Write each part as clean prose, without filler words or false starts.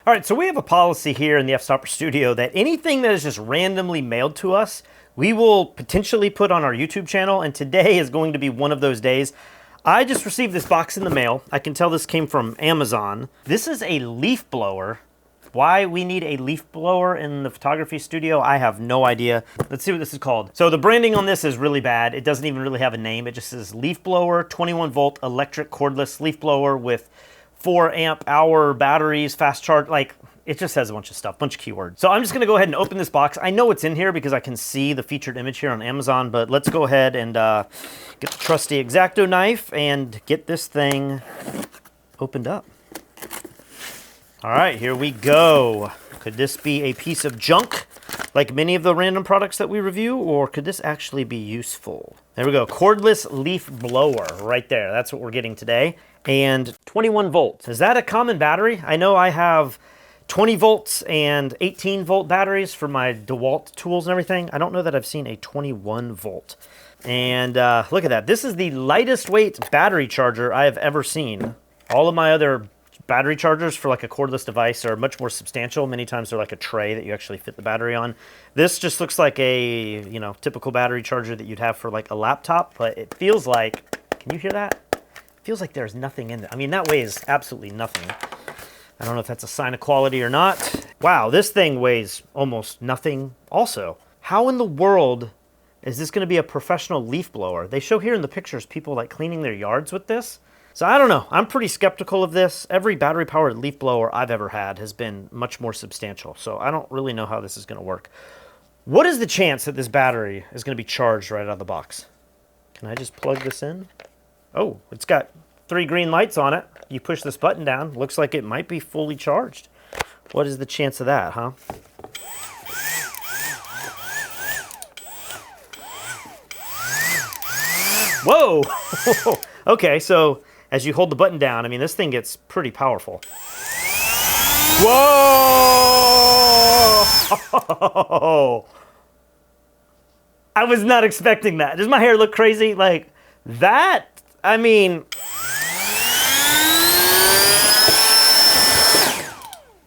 All right, so we have a policy here in the Fstoppers studio that anything that is just randomly mailed to us, we will potentially put on our YouTube channel, and today is going to be one of those days. I just received this box in the mail. I can tell this came from Amazon. This is a leaf blower. Why we need a leaf blower in the photography studio, I have no idea. Let's see what this is called. So the branding on this is really bad. It doesn't even really have a name. It just says leaf blower, 21 volt electric cordless leaf blower with 4 amp hour batteries, fast charge, like it just has a bunch of stuff, bunch of keywords. So I'm just gonna go ahead and open this box. I know it's in here because I can see the featured image here on Amazon, but let's go ahead and get the trusty X-Acto knife and get this thing opened up. All right, here we go. Could this be a piece of junk like many of the random products that we review, or could this actually be useful? There we go, cordless leaf blower right there. That's what we're getting today. And 21 volts. Is that a common battery? I know I have 20 volts and 18 volt batteries for my DeWalt tools and everything. I don't know that I've seen a 21 volt. And look at that. This is the lightest weight battery charger I have ever seen. All of my other battery chargers for like a cordless device are much more substantial. Many times they're like a tray that you actually fit the battery on. This just looks like a, you know, typical battery charger that you'd have for like a laptop, but it feels like, can you hear that? It feels like there's nothing in there. I mean, that weighs absolutely nothing. I don't know if that's a sign of quality or not. Wow, this thing weighs almost nothing also. How in the world is this gonna be a professional leaf blower? They show here in the pictures people like cleaning their yards with this. So I don't know, I'm pretty skeptical of this. Every battery powered leaf blower I've ever had has been much more substantial. So I don't really know how this is gonna work. What is the chance that this battery is gonna be charged right out of the box? Can I just plug this in? Oh, it's got 3 green lights on it. You push this button down, looks like it might be fully charged. What is the chance of that, huh? Whoa! Okay, so as you hold the button down, I mean, this thing gets pretty powerful. Whoa! I was not expecting that. Does my hair look crazy? Like, that, I mean,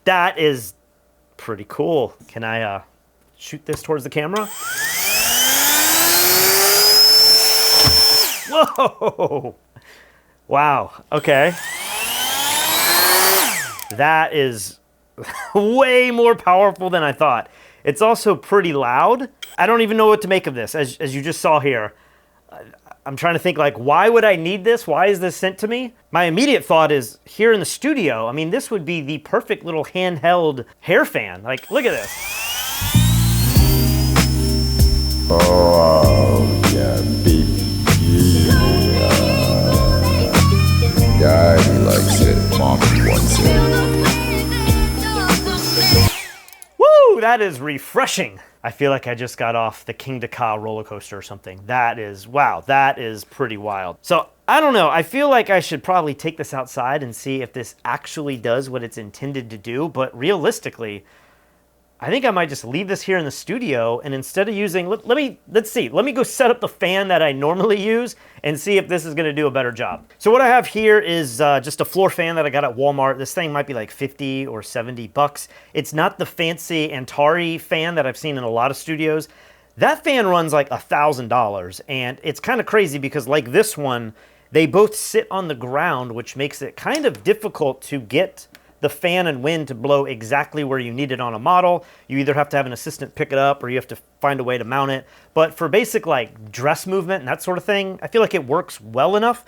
that is pretty cool. Can I shoot this towards the camera? Whoa! Wow, okay. That is way more powerful than I thought. It's also pretty loud. I don't even know what to make of this, as you just saw here. I'm trying to think, like, why would I need this? Why is this sent to me? My immediate thought is, here in the studio, I mean, this would be the perfect little handheld hair fan. Like, look at this. Oh, yeah, baby. Yeah. Daddy likes it, mommy wants it. Woo, that is refreshing. I feel like I just got off the King Ka roller coaster or something. That is, wow, that is pretty wild. So I don't know, I feel like I should probably take this outside and see if this actually does what it's intended to do, but realistically, I think I might just leave this here in the studio, and instead of using, let's see, let me go set up the fan that I normally use and see if this is gonna do a better job. So what I have here is just a floor fan that I got at Walmart. This thing might be like 50 or 70 bucks. It's not the fancy Antari fan that I've seen in a lot of studios. That fan runs like $1,000, and it's kind of crazy because like this one, they both sit on the ground, which makes it kind of difficult to get the fan and wind to blow exactly where you need it on a model. You either have to have an assistant pick it up or you have to find a way to mount it. But for basic like dress movement and that sort of thing, I feel like it works well enough.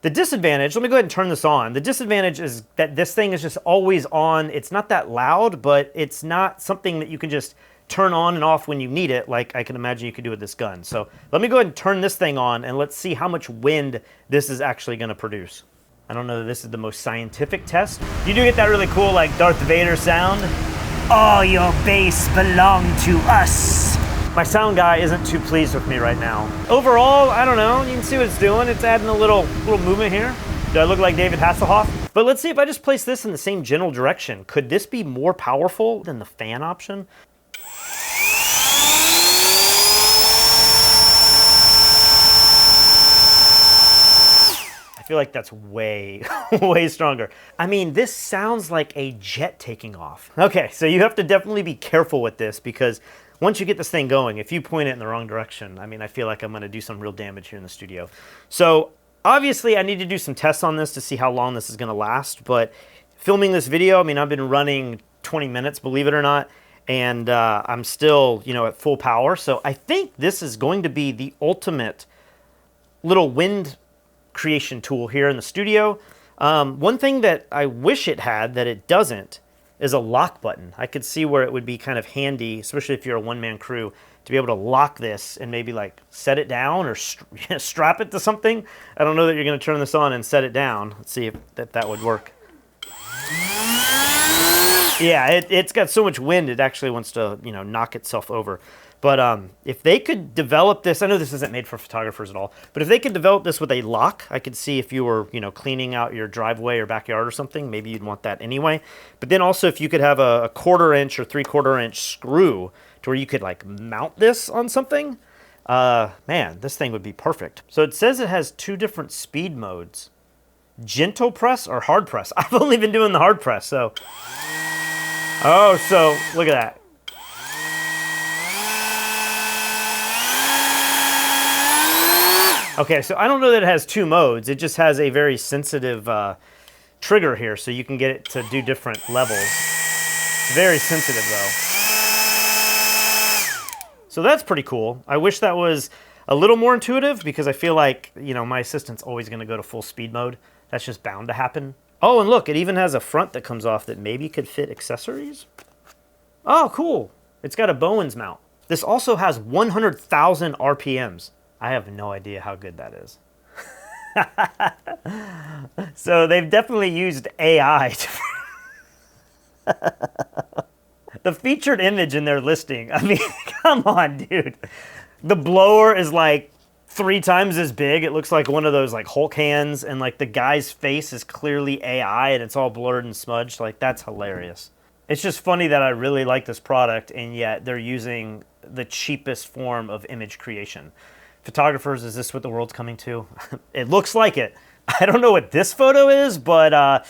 The disadvantage, let me go ahead and turn this on. The disadvantage is that this thing is just always on. It's not that loud, but it's not something that you can just turn on and off when you need it, like I can imagine you could do with this gun. So let me go ahead and turn this thing on and let's see how much wind this is actually gonna produce. I don't know that this is the most scientific test. You do get that really cool like Darth Vader sound. All your bass belong to us. My sound guy isn't too pleased with me right now. Overall, I don't know, you can see what it's doing. It's adding a little movement here. Do I look like David Hasselhoff? But let's see if I just place this in the same general direction. Could this be more powerful than the fan option? I feel like that's way, way stronger. I mean, this sounds like a jet taking off. Okay, so you have to definitely be careful with this because once you get this thing going, if you point it in the wrong direction, I mean, I feel like I'm gonna do some real damage here in the studio. So obviously I need to do some tests on this to see how long this is gonna last, but filming this video, I mean, I've been running 20 minutes, believe it or not, and I'm still, you know, at full power. So I think this is going to be the ultimate little wind creation tool here in the studio. One thing that I wish it had that it doesn't is a lock button. I could see where it would be kind of handy, especially if you're a one-man crew, to be able to lock this and maybe like set it down or strap it to something. I don't know that you're gonna turn this on and set it down. Let's see if that would work. Yeah, it's got so much wind, it actually wants to, you know, knock itself over. But if they could develop this, I know this isn't made for photographers at all, but if they could develop this with a lock, I could see if you were, you know, cleaning out your driveway or backyard or something, maybe you'd want that anyway. But then also if you could have a 1/4 inch or 3/4 inch screw to where you could like mount this on something, man, this thing would be perfect. So it says it has 2 different speed modes, gentle press or hard press. I've only been doing the hard press, so. Oh, so look at that. Okay, so I don't know that it has 2 modes. It just has a very sensitive trigger here, so you can get it to do different levels. It's very sensitive, though. So that's pretty cool. I wish that was a little more intuitive because I feel like, you know, my assistant's always going to go to full speed mode. That's just bound to happen. Oh, and look, it even has a front that comes off that maybe could fit accessories. Oh, cool. It's got a Bowens mount. This also has 100,000 RPMs. I have no idea how good that is. So they've definitely used AI to the featured image in their listing. I mean, come on, dude. The blower is like 3 times as big. It looks like one of those like Hulk hands, and like the guy's face is clearly AI and it's all blurred and smudged. Like, that's hilarious. It's just funny that I really like this product and yet they're using the cheapest form of image creation. Photographers, is this what the world's coming to? It looks like it. I don't know what this photo is, but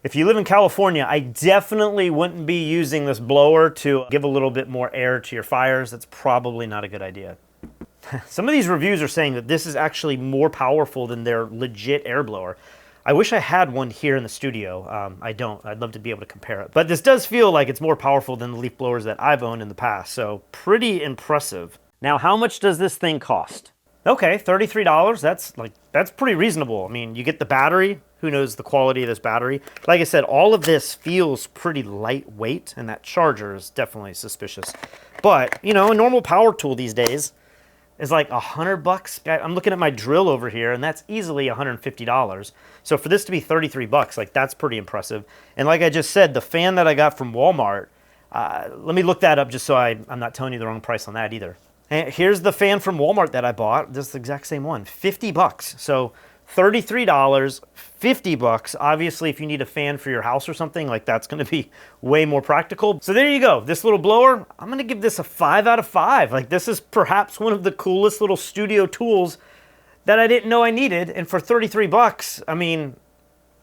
if you live in California, I definitely wouldn't be using this blower to give a little bit more air to your fires. That's probably not a good idea. Some of these reviews are saying that this is actually more powerful than their legit air blower. I wish I had one here in the studio. I don't. I'd love to be able to compare it. But this does feel like it's more powerful than the leaf blowers that I've owned in the past, so pretty impressive. Now, how much does this thing cost? Okay, $33. That's pretty reasonable. I mean, you get the battery. Who knows the quality of this battery? Like I said, all of this feels pretty lightweight, and that charger is definitely suspicious. But, you know, a normal power tool these days is like $100. I'm looking at my drill over here, and that's easily $150. So for this to be $33, like, that's pretty impressive. And like I just said, the fan that I got from Walmart, let me look that up just so I'm not telling you the wrong price on that either. And here's the fan from Walmart that I bought. This is the exact same one, $50. So $33, $50. Obviously, if you need a fan for your house or something, like, that's going to be way more practical. So there you go. This little blower, I'm going to give this a 5 out of 5. Like, this is perhaps one of the coolest little studio tools that I didn't know I needed. And for $33, I mean,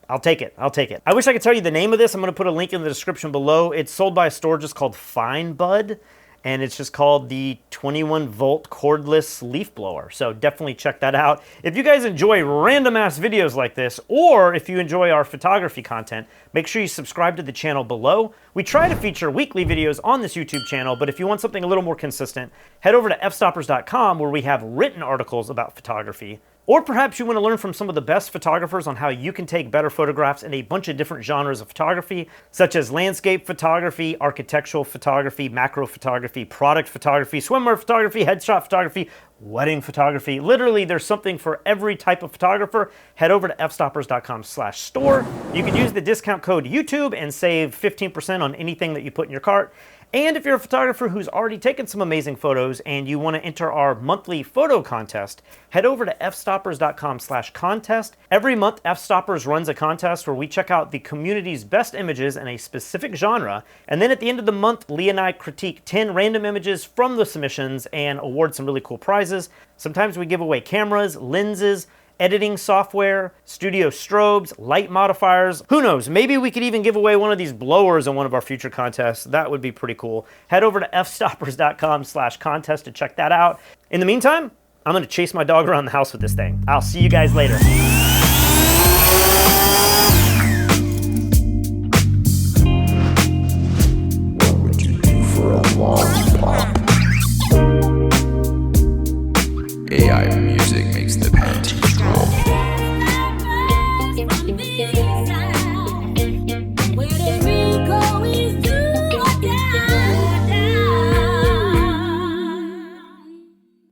I'll take it. I'll take it. I wish I could tell you the name of this. I'm going to put a link in the description below. It's sold by a store just called Fine Bud, and it's just called the 21-volt cordless leaf blower. So definitely check that out. If you guys enjoy random-ass videos like this, or if you enjoy our photography content, make sure you subscribe to the channel below. We try to feature weekly videos on this YouTube channel, but if you want something a little more consistent, head over to fstoppers.com where we have written articles about photography. Or perhaps you want to learn from some of the best photographers on how you can take better photographs in a bunch of different genres of photography, such as landscape photography, architectural photography, macro photography, product photography, swimwear photography, headshot photography, wedding photography. Literally, there's something for every type of photographer. Head over to fstoppers.com/store. You can use the discount code YouTube and save 15% on anything that you put in your cart. And if you're a photographer who's already taken some amazing photos and you want to enter our monthly photo contest, head over to fstoppers.com/contest. Every month, Fstoppers runs a contest where we check out the community's best images in a specific genre. And then at the end of the month, Lee and I critique 10 random images from the submissions and award some really cool prizes. Sometimes we give away cameras, lenses, editing software, studio strobes, light modifiers. Who knows, maybe we could even give away one of these blowers in one of our future contests. That would be pretty cool. Head over to fstoppers.com/contest to check that out. In the meantime, I'm gonna chase my dog around the house with this thing. I'll see you guys later.